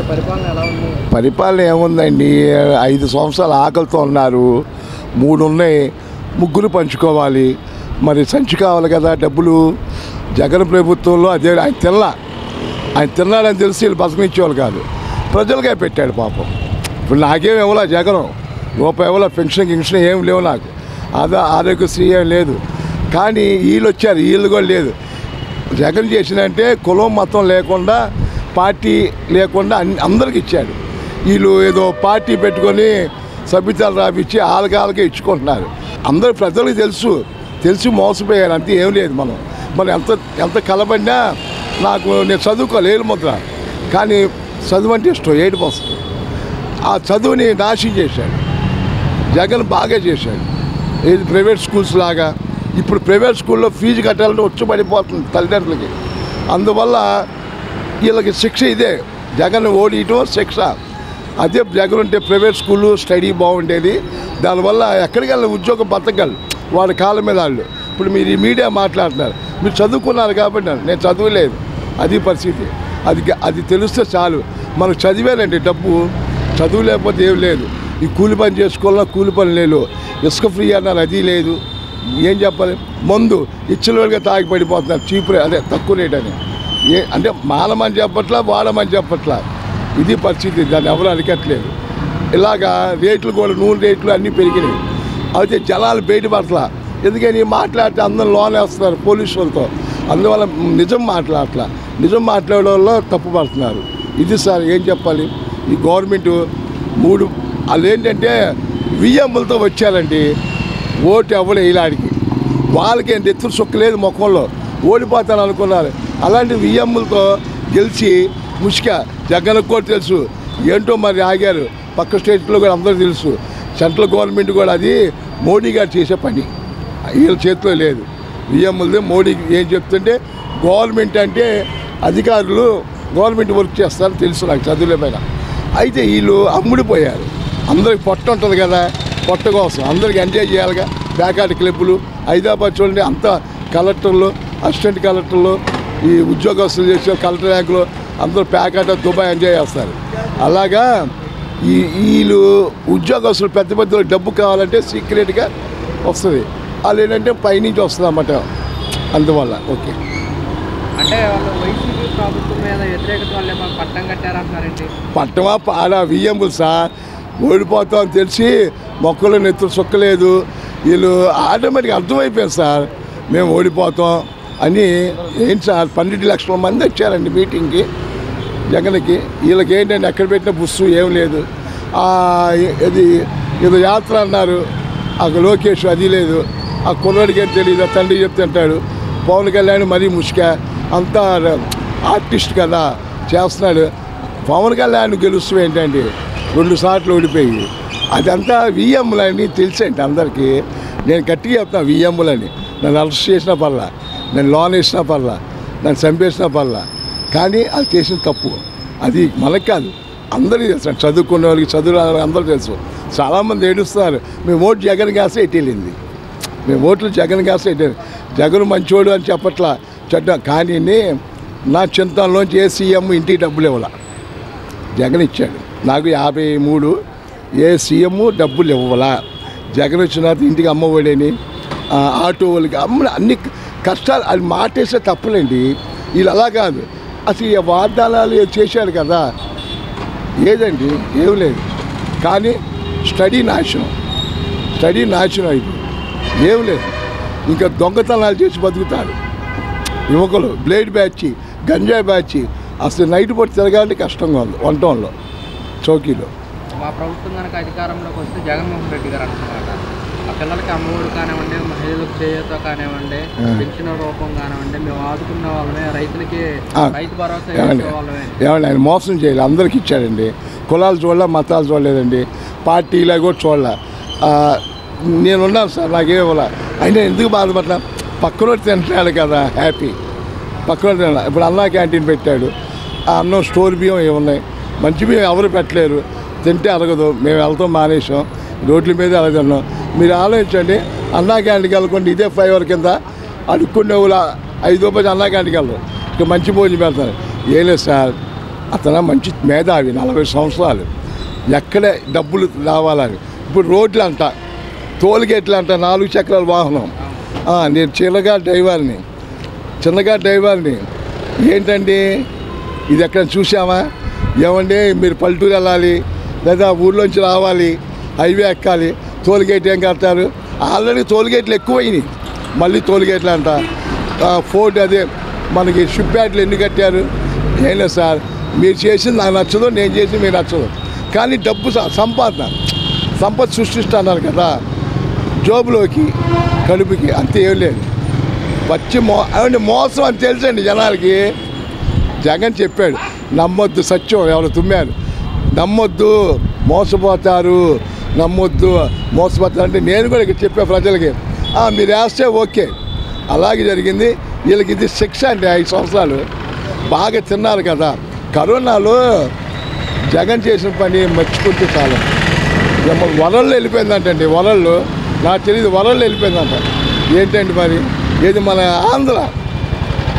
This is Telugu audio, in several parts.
ఉంది పరిపాలన ఎలా ఉంది? పరిపాలన ఏముందండి, 5 సంవత్సరాలు ఆకలితో ఉన్నారు, 3 ఉన్నాయి, 3 పంచుకోవాలి. మరి సంచి కావాలి కదా డబ్బులు. జగన్ ప్రభుత్వంలో అదే ఆయన తిన్నాడని తెలిసి వీళ్ళు బతకనిచ్చేవాళ్ళు కాదు, ప్రజలకే పెట్టాడు పాపం. ఇప్పుడు నాకేం ఇవ్వాల జగన్, రూపాయి ఇవ్వాల, పెన్షన్ ఏం లేవు నాకు, ఆరోగ్యశ్రీ ఏం లేదు. కానీ వీళ్ళు వచ్చారు, వీళ్ళు కూడా లేదు. జగన్ చేసినంటే కులం మతం లేకుండా, పార్టీ లేకుండా అందరికి ఇచ్చాడు. వీళ్ళు ఏదో పార్టీ పెట్టుకొని సభ్యతలు రాపిచ్చి ఆలకే ఇచ్చుకుంటున్నారు. అందరూ ప్రజలకు తెలిసి మోసపోయారు, అంతే, ఏం లేదు. మనం ఎంత కలబడినా నేను చదువుకోలేదు ముద్ర, కానీ చదువు అంటే ఇష్టం, ఏడుపు వస్తుంది. ఆ చదువుని నాశనం చేశాడు జగన్, బాగా చేశాడు. ఇది ప్రైవేట్ స్కూల్స్ లాగా ఇప్పుడు ప్రైవేట్ స్కూల్లో ఫీజు కట్టాలంటే వచ్చి పడిపోతుంది తల్లిదండ్రులకి. అందువల్ల వీళ్ళకి శిక్ష ఇదే, జగన్ ఓడియటం శిక్ష. అదే జగన్ ఉంటే ప్రైవేట్ స్కూళ్ళు స్టడీ బాగుండేది. దానివల్ల ఎక్కడికి వెళ్ళి ఉద్యోగం బతకగలరు, వాళ్ళ కాళ్ళ మీద వాళ్ళు. ఇప్పుడు మీరు ఈ మీడియా మాట్లాడుతున్నారు, మీరు చదువుకున్నారు కాబట్టి. నేను చదువులేదు, అది పరిస్థితి. అది తెలిస్తే చాలు. మనకు చదివేనండి డబ్బు, చదువు లేకపోతే ఏం లేదు. ఈ కూలి పని చేసుకోవాలన్నా కూలి పని లేదు, ఇసుక ఫ్రీ అన్నారు, అది లేదు. ఏం చెప్పాలి, మందు ఇచ్చినోళ్ళుగా తాగి పడిపోతున్నారు, చీప్ అదే తక్కువ రేట్ అని. అంటే మానమని చెప్పట్లా, వాడమని చెప్పట్లా, ఇది పరిస్థితి. దాన్ని ఎవరు అరికట్లేదు. ఇలాగా రేట్లు కూడా, నూనె రేట్లు అన్నీ పెరిగినాయి. అయితే జనాలు బయటపడట్లా, ఎందుకని మాట్లాడితే అందరూ లోన్ వేస్తున్నారు పోలీసులతో. అందువల్ల నిజం మాట్లాడే వాళ్ళు తప్పు పడుతున్నారు. ఇది సార్ ఏం చెప్పాలి. ఈ గవర్నమెంట్ వాళ్ళు ఏంటంటే వియ్యమ్మలతో వచ్చారండి, ఓటు ఎవరు వేయలాడికి. వాళ్ళకి ఎత్తులు సొక్కలేదు, ముఖంలో ఓడిపోతాను అనుకున్నారు. అలాంటి వియ్యమ్మలతో గెలిచి జగన్కు కూడా తెలుసు ఏంటో మరి ఆగారు. పక్క స్టేట్లో కూడా అందరూ తెలుసు. సెంట్రల్ గవర్నమెంట్ కూడా అది మోడీ గారు చేసే పని, వీళ్ళ చేతిలో లేదు. వియ్యమ్మలదే మోడీ ఏం చెప్తుంటే, గవర్నమెంట్ అంటే అధికారులు గవర్నమెంట్ వర్క్ చేస్తారని తెలుసు నాకు, చదువులేపైన. అయితే వీళ్ళు అమ్ముడిపోయారు. అందరికి పొట్ట ఉంటుంది కదా, పొట్ట కోసం అందరికి ఎంజాయ్ చేయాలిగా. ప్యాకాట్ క్లబ్బులు, హైదరాబాద్ చూడండి, అంత కలెక్టర్లు, అసిస్టెంట్ కలెక్టర్లు, ఈ ఉద్యోగస్తులు చేసే కలెక్టర్ ర్యాంకులు అందరూ ప్యాకాట్ దుబాయ్ ఎంజాయ్ చేస్తారు. అలాగా వీళ్ళు ఉద్యోగస్తులు పెద్ద డబ్బు కావాలంటే సీక్రెట్గా వస్తుంది. వాళ్ళు ఏంటంటే పైనుంచి వస్తుంది అన్నమాట. అందువల్ల ఓకే. అంటే వాళ్ళు వైసీపీ ప్రభుత్వం మీద వ్యతిరేకత వల్ల పట్టం కట్టారంటున్నారండి. పట్టమా పాడా వియ్యంబులు సార్, ఓడిపోతామని తెలిసి మొక్కలు నెత్తులు సొక్కలేదు. వీళ్ళు ఆటోమేటిక్గా అర్థమైపోయారు సార్, మేము ఓడిపోతాం అని. ఏంటి సార్, 12 లక్షల మంది వచ్చారండి మీటింగ్కి జగన్కి. వీళ్ళకి ఏంటంటే ఎక్కడ పెట్టిన బుస్సు ఏం లేదు. ఇది ఏదో యాత్ర అన్నారు, అక్కడ లోకేష్ అది లేదు. ఆ కుర్రాడికి ఏం తెలియదు, తండ్రి చెప్తే అంటాడు. పవన్ కళ్యాణ్ మరీ అంతా ఆర్టిస్ట్ కదా చేస్తున్నాడు. పవన్ కళ్యాణ్ గెలుస్తూ ఏంటండి 2 సార్లు ఓడిపోయి, అదంతా వియ్యమ్ములని తెలిసేంటి అందరికీ. నేను గట్టిగా చెప్తాను, వియ్యమ్ములని. నన్ను అరెస్ట్ చేసిన పర్లా, నేను లోన్ వేసిన పర్లా, నన్ను చంపేసిన పర్లా, కానీ అది చేసిన తప్పు. అది మనకు కాదు, అందరికీ తెలుసు. చదువుకునే వాళ్ళకి, చదువు అందరూ తెలుసు. చాలామంది ఏడుస్తున్నారు, మేము ఓటు జగన్ కాస్తే ఎట్టెళ్ళింది, మేము ఓట్లు జగన్ కాస్తే ఎట్టేది. జగన్ మంచోడు అని చెప్పట్లా, కానీ నా చింతనలోంచి ఏ సీఎం ఇంటికి డబ్బులు ఇవ్వాల, జగన్ ఇచ్చాడు. నాకు 53 ఏ సీఎం డబ్బులు ఇవ్వాలా. జగన్ వచ్చిన తర్వాత ఇంటికి అమ్మఒడని, ఆటో వాళ్ళకి అన్ని కష్టాలు. అది మాటేస్తే తప్పులేండి. వీళ్ళు అలా కాదు, అసలు ఈ వాగ్దానాలు చేశాడు కదా, ఏదండి ఏం లేదు. కానీ స్టడీ నాశనం అయిపోయింది, ఏం లేదు. ఇంకా దొంగతనాలు చేసి బతుకుతారు యువకులు. బ్లేడ్ బ్యాచ్, గంజాయి బ్యాచ్, అసలు నైట్ పూట తిరగాలంటే కష్టంగా ఉంది వంటంలో, చౌకీలో. మా ప్రభుత్వం కనుక అధికారంలోకి వస్తే జగన్మోహన్ రెడ్డి గారు అంటున్నారట, ఆ పిల్లలకి అమ్మఒడి కానివ్వండి, మహిళలకు చేయూత కానివ్వండి, పెన్షన్ రూపం కానివ్వండి, మేము ఆదుకున్న వాళ్ళమే, రైతులకి రైతు భరోసా వాళ్ళమే. ఏమండి ఆయన మోసం చేయాలి, అందరికి ఇచ్చాడండి. కులాలు చూడలే, మతాలు చూడలేదండి, పార్టీలా కూడా చూడలే. నేనున్నాను సార్, నాకేం ఇవ్వాల. అయినా ఎందుకు బాధపడ్డా, పక్కన తింటున్నాడు కదా హ్యాపీ, పక్కన తిన్నాడు. ఇప్పుడు అన్నా క్యాంటీన్ పెట్టాడు, ఆ అన్నం స్టోర్ బియ్యం ఏమున్నాయి, మంచి బియ్యం ఎవరు పెట్టలేరు, తింటే అరగదు. మేము వెళ్తాం, మానేసాం, రోడ్ల మీద అలా తిన్నాం. మీరు ఆలోచించండి, అన్నా క్యాంటీన్కి వెళ్ళకుండా ఇదే ఫ్లైఓవర్ కింద అడుక్కునే వాళ్ళు 5 రూపాయలు అన్నా క్యాంటీన్కి వెళ్ళరు, ఇక మంచి భోజనం పెడతారు. ఏం లేదు సార్, అతను మంచి మేధావి, 40 సంవత్సరాలు. ఎక్కడే డబ్బులు రావాలని ఇప్పుడు రోడ్లు అంట, టోల్గేట్లు అంట, 4 చక్రాల వాహనం. నేను చిన్నగా డ్రైవర్ని. ఏంటండి ఇది ఎక్కడ చూసామా? ఏమండి మీరు పల్లెటూరు వెళ్ళాలి లేదా ఊళ్ళోంచి రావాలి, హైవే ఎక్కాలి, టోల్గేట్ ఏం కడతారు? ఆల్రెడీ టోల్గేట్లు ఎక్కువైనాయి, మళ్ళీ టోల్గేట్లు అంట. ఫోర్ట్ అదే మనకి షిప్ యార్డ్లు ఎన్ని కట్టారు? ఏం లేదు సార్, మీరు చేసింది నాకు నచ్చదు, నేను చేసింది మీకు నచ్చదు. కానీ డబ్బు సంపద సృష్టిస్తున్నారు కదా జోబులోకి కడుపుకి, అంతే ఏం లేదు. మోసం అని తెలుసండి జనాలకి. జగన్ చెప్పాడు నమ్మొద్దు, సత్యం ఎవరు తుమ్మారు, నమ్మొద్దు మోసపోతారు అంటే నేను కూడా ఇక్కడ చెప్పా ప్రజలకి. మీరు వేస్తే ఓకే, అలాగే జరిగింది. వీళ్ళకి ఇది శిక్ష అండి. 5 సంవత్సరాలు బాగా తిన్నారు కదా. కరోనాలో జగన్ చేసిన పని మర్చిపోతే చాలు. వరల్డ్ వెళ్ళిపోయిందంటండి, వరల్డ్ నాకు తెలియదు, వరల్డ్ వెళ్ళిపోయిందంట. ఏంటండి మరి? ఏది మన ఆంధ్ర,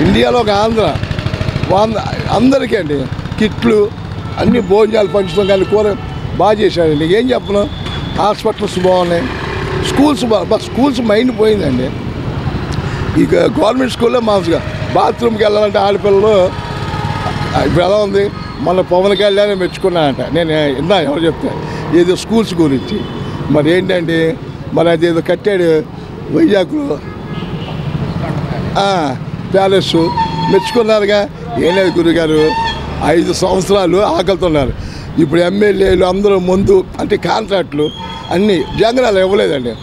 ఇండియాలో ఒక ఆంధ్ర అందరికీ అండి కిట్లు అన్ని భోజనాలు పంచుతాం, కానీ కూర బాగా చేశాడండి. ఏం చెప్పను, హాస్పిటల్స్ బాగున్నాయి, స్కూల్స్ మైండ్ పోయిందండి. ఇక గవర్నమెంట్ స్కూల్లో మామూలుగా బాత్రూమ్కి వెళ్ళాలంటే ఆడపిల్లలు ఇప్పుడు ఎలా ఉంది? మన పవన్ కళ్యాణ్ మెచ్చుకున్నానంట. నేను విన్నా ఎవరు చెప్తే ఏదో స్కూల్స్ గురించి. మరి ఏంటండి, మరి అదేదో కట్టాడు వైజాగ్లో ప్యాలెస్, మెచ్చుకున్నారుగా. ఏం లేదు గురుగారు, 5 సంవత్సరాలు ఆకలితున్నారు. ఇప్పుడు ఎమ్మెల్యేలు అందరూ ముందు అంటే కాంట్రాక్ట్లు అన్నీ జగనాలు ఇవ్వలేదండి,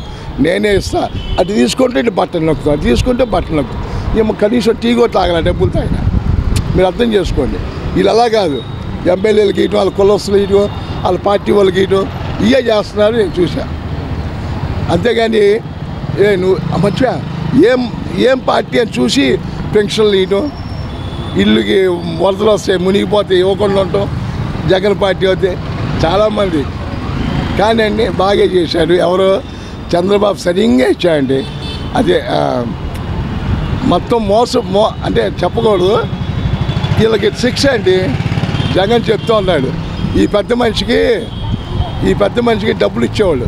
నేనే ఇస్తా. అది తీసుకుంటే బట్టలు నొక్కుతాం, అది తీసుకుంటే బట్టలు నొక్కుతాం. ఏమో కనీసం టీ కూడా తాగల, డబ్బులు తాగిన. మీరు అర్థం చేసుకోండి. వీళ్ళు అలా కాదు, ఎమ్మెల్యేలకు ఇవ్వడం, వాళ్ళ కులస్తులు ఇవ్వడం, వాళ్ళ పార్టీ వాళ్ళకి ఇవ్వడం, ఇవే చేస్తున్నారు నేను చూసా. అంతేగాని నువ్వు మంచిగా ఏం పార్టీ అని చూసి పెన్షన్లు ఇవ్వడం, ఇల్లుకి వరదలు వస్తాయి మునిగిపోతే ఇవ్వకుండా ఉండటం, జగన్ పార్టీ అయితే చాలామంది. కానీ అండి బాగా చేశాడు. ఎవరో చంద్రబాబు సరిగ్గా ఇచ్చాడండి. అదే మొత్తం అంటే చెప్పకూడదు, వీళ్ళకి శిక్ష అండి. జగన్ చెప్తూ ఉన్నాడు, ఈ పెద్ద మనిషికి డబ్బులు ఇచ్చేవాళ్ళు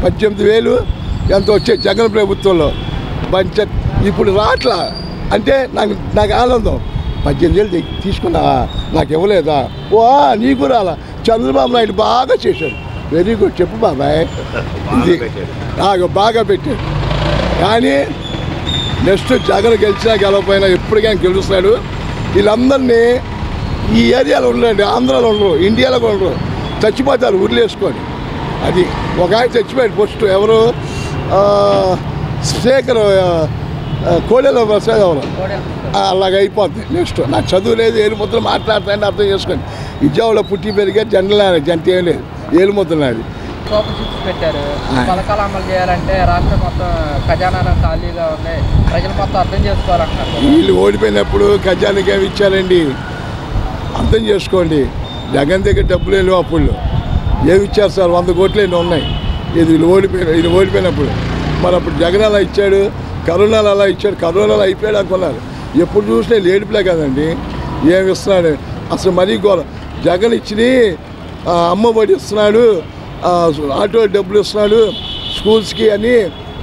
18,000 ఎంత వచ్చే జగన్ ప్రభుత్వంలో పంచాయత్. ఇప్పుడు రాట్లా అంటే నాకు ఆనందం. 18,000 తీసుకున్నావా, నాకు ఇవ్వలేదా? నీకు రాలా. చంద్రబాబు నాయుడు బాగా చేశాడు, వెరీ గుడ్, చెప్పు బాబాయ్. ఇది నాకు బాగా పెట్టాడు. కానీ నెక్స్ట్ జగన్ గెలిచినా గెలవపోయినా ఎప్పటికైనా గెలుస్తాడు. వీళ్ళందరినీ ఈ ఏరియాలో ఉండరండి, ఆంధ్రాలో ఉండరు, ఇండియాలో ఉండరు, చచ్చిపోతారు ఊర్లేసుకొని. అది ఒక ఆయన చచ్చిపోయాడు ఫస్ట్, ఎవరు శేఖర్ కోడెల ప్రసాద్ ఎవరు, అలాగ అయిపోద్ది. నెక్స్ట్ నాకు చదువు లేదు, ఏలుముద్రలు మాట్లాడతాయని అర్థం చేసుకోండి. విజయవాడలో పుట్టి పెరిగే జంట ఏం లేదు, ఏలుముద్రలు అది. పెట్టారు పథకాలు అమలు చేయాలంటే రాష్ట్రం మొత్తం ఖజానా ఖాళీగా ఉన్నాయి, ప్రజలు మొత్తం అర్థం చేసుకోవాలంటారు. వీళ్ళు ఓడిపోయినప్పుడు ఖజానాకి ఏమి ఇచ్చారండి, అర్థం చేసుకోండి. జగన్ దగ్గర డబ్బులు లేవు, అప్పుడు ఏమి ఇచ్చారు సార్? 100 కోట్లు ఎన్ని ఉన్నాయి. ఇది వీళ్ళు ఓడిపోయినప్పుడు. మరి అప్పుడు జగన్ అలా ఇచ్చాడు, కరోనాలు అలా ఇచ్చాడు. కరోనాలు అయిపోయాడు అనుకున్నారు, ఎప్పుడు చూసినా లేడిపిలే కదండి. ఏమి ఇస్తున్నాడు అసలు? మరీ గోల. జగన్ ఇచ్చి అమ్మఒడి ఇస్తున్నాడు, ఆటో డబ్బులు ఇస్తున్నాడు, స్కూల్స్కి అని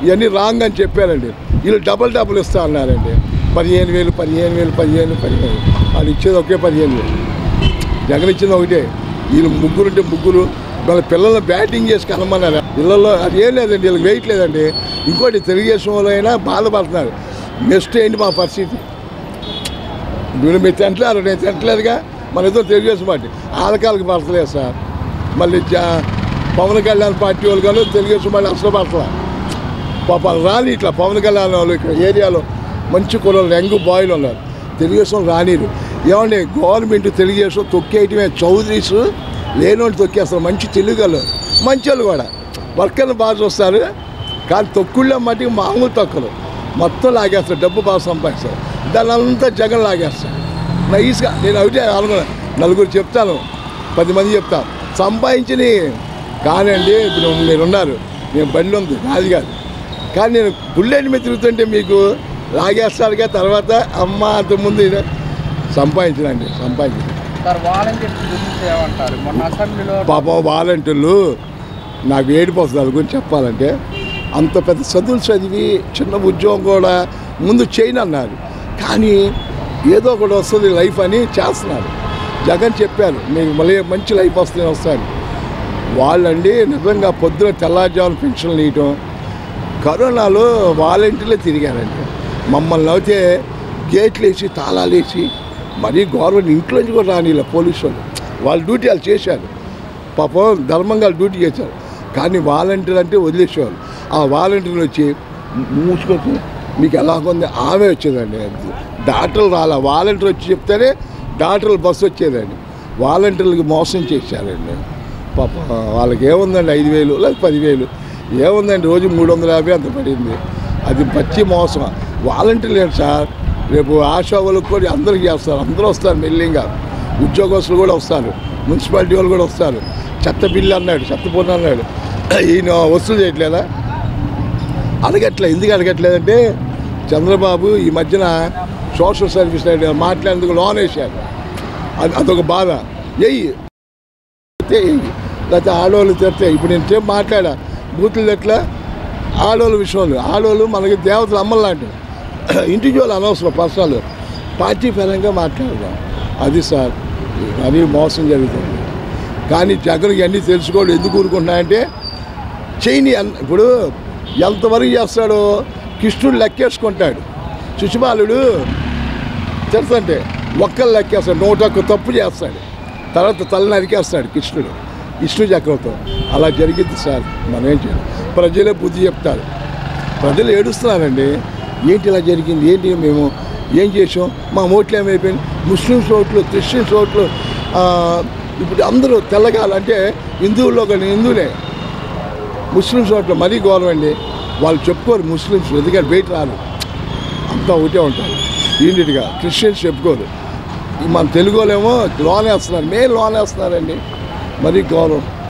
ఇవన్నీ రాంగ్ అని చెప్పారండి. వీళ్ళు డబుల్ ఇస్తా అన్నారండి. 15,000 వాళ్ళు ఇచ్చేది ఒకే 15,000. జగన్ ఇచ్చింది ఒకటే. వీళ్ళు ముగ్గురు వాళ్ళ పిల్లల్ని బ్యాటింగ్ చేసి కనమన్నారు. పిల్లల్లో అది ఏం లేదండి, వీళ్ళకి వెయిట్ లేదండి. ఇంకోటి తెలుగుదేశంలో అయినా బాధపడుతున్నారు. నెక్స్ట్ ఏంటి మా పరిస్థితి? వీళ్ళు మీరు తింటలేరు, నేను తింటలేదుగా. మన ఇద్దరు తెలుగుదేశం పార్టీ ఆలకాలకు పడతలేదు సార్. మళ్ళీ పవన్ కళ్యాణ్ పార్టీ వాళ్ళు కానీ తెలుగుదేశం మళ్ళీ అసలు పడతలే. పాపం రాని ఇట్లా పవన్ కళ్యాణ్ వాళ్ళు ఇక్కడ ఏరియాలో మంచి కుర్రలు యంగ్ బాయ్లు ఉన్నారు, తెలుగుదేశం రానిరు. ఏమండి గవర్నమెంట్ తెలుగుదేశం తొక్కేయటమే, చౌదరీస్ లేనోళ్ళు తొక్కేస్తారు. మంచి తెలుగులు మంచి వాళ్ళు కూడా వర్కర్లు బాగా చూస్తారు, కానీ తొక్కుళ్ళ మట్టికి మామూలు తొక్కలు మొత్తం లాగేస్తారు, డబ్బు బాగా సంపాదిస్తారు. దాని అంతా జగన్ లాగేస్తారు నైస్గా. నేను ఒకటే అనుకున్నాను, 4 చెప్తాను, 10 మంది చెప్తాను సంపాదించి. కానీ అండి ఇప్పుడు మీరున్నారు, నేను బండి ఉంది నాది కాదు, కానీ నేను బుల్లెట్ మీద తిరుగుతుంటే మీకు లాగేస్తారుగా. తర్వాత అమ్మ అంతకుముందు సంపాదించనండి. సార్ వాలంటీర్స్ గురించి ఏమంటారు? మొన్న అసెంబ్లీలో పాపం వాలంటీర్లు నాకు ఏడుపు వస్తుంది వాళ్ళ గురించి చెప్పాలంటే. అంత పెద్ద చదువులు చదివి చిన్న ఉద్యోగం కూడా ముందు చేయను అన్నారు, కానీ ఏదో ఒకటి వస్తుంది లైఫ్ అని చేస్తున్నారు. జగన్ చెప్పారు మీకు మళ్ళీ మంచి లైఫ్ వస్తాను. వాళ్ళండి నిజంగా పొద్దున తెల్లారుజామున పెన్షన్లు ఇవ్వటం, కరోనాలో వాలంటీర్లే తిరిగారండి. మమ్మల్ని అయితే గేట్లు వేసి తాళాలు వేసి మరీ గవర్నమెంట్ ఇంట్లోంచి కూడా రానిలా పోలీసు వాళ్ళు. వాళ్ళ డ్యూటీ వాళ్ళు చేశారు, పాపం ధర్మంగా డ్యూటీ చేశారు. కానీ వాలంటీర్ అంటే వదిలేసేవాళ్ళు. ఆ వాలంటీర్లు వచ్చి మూసుకొని మీకు ఎలాగుంది ఆమె వచ్చేదండి. డాక్టర్లు రాలా, వాలంటీర్ వచ్చి చెప్తేనే డాక్టర్లు బస్సు వచ్చేదండి. వాలంటీర్లకి మోసం చేశారండి. పాప వాళ్ళకి ఏముందండి 5,000 లేదా 10,000 ఏముందండి, రోజు 350 అంత పడింది. అది పచ్చి మోసం. వాలంటీర్లు ఏంటి సార్, రేపు ఆశా వాళ్ళకి కూడా అందరికీ చేస్తారు, అందరూ వస్తారు మెల్లింగా. ఉద్యోగస్తులు కూడా వస్తారు, మున్సిపాలిటీ వాళ్ళు కూడా వస్తారు. చెత్త బిల్లు అన్నాడు, చెత్త పొన్ను అన్నాడు, ఈయన వసూలు చేయట్లేదా? ఎందుకు అడగట్లేదంటే చంద్రబాబు ఈ మధ్యన సోషల్ సర్వీస్ మాట్లాడేందుకు లోన్ వేశారు. అదొక బాధ. లేకపోతే ఆడవాళ్ళు తిడితే ఇప్పుడు నేను సేపు మాట్లాడా బూతులు ఎట్లా ఆడవాళ్ళ విషయంలో. ఆడవాళ్ళు మనకి దేవతలు అమ్మలాంటి, ఇండివిజువల్ అనవసరం, పర్సనల్ పార్టీ పరంగా మాట్లాడదాం. అది సార్ అది మోసం జరుగుతుంది. కానీ జగన్ ఇవన్నీ తెలుసుకోవడం ఎందుకు ఊరుకుంటున్నాయంటే చేయని. ఇప్పుడు ఎంతవరకు చేస్తాడో కృష్ణుడు లెక్కేసుకుంటాడు. శిశుపాలుడు తెలుసంటే ఒక్కరు లెక్కేస్తాడు, 101 తప్పు చేస్తాడు, తర్వాత తల నరికేస్తాడు కృష్ణుడు, విష్ణు చక్రంతో. అలా జరిగింది సార్. మనం ఏం చేయాలి? ప్రజలే బుద్ధి చెప్తారు. ప్రజలు ఏడుస్తున్నారండి, ఏంటి ఇలా జరిగింది, ఏంటి మేము ఏం చేసాం, మా ఓట్లు ఏమైపోయింది, ముస్లిమ్స్ ఓట్లు, క్రిస్టియన్స్ ఓట్లు. ఇప్పుడు అందరూ తెల్లగాలంటే హిందువుల్లో కానీ హిందువులే, ముస్లిమ్స్ ఓట్లు మరీ ఘోరం అండి. వాళ్ళు చెప్పుకోరు ముస్లిమ్స్, ఎందుకంటే బయట రారు, అంతా ఒకటే ఉంటారు యూనిట్గా. క్రిస్టియన్స్ చెప్పుకోరు. మన తెలుగు వాళ్ళేమో లోన్ వేస్తున్నారు, లోన్ వేస్తున్నారండి, మరీ ఘోరం.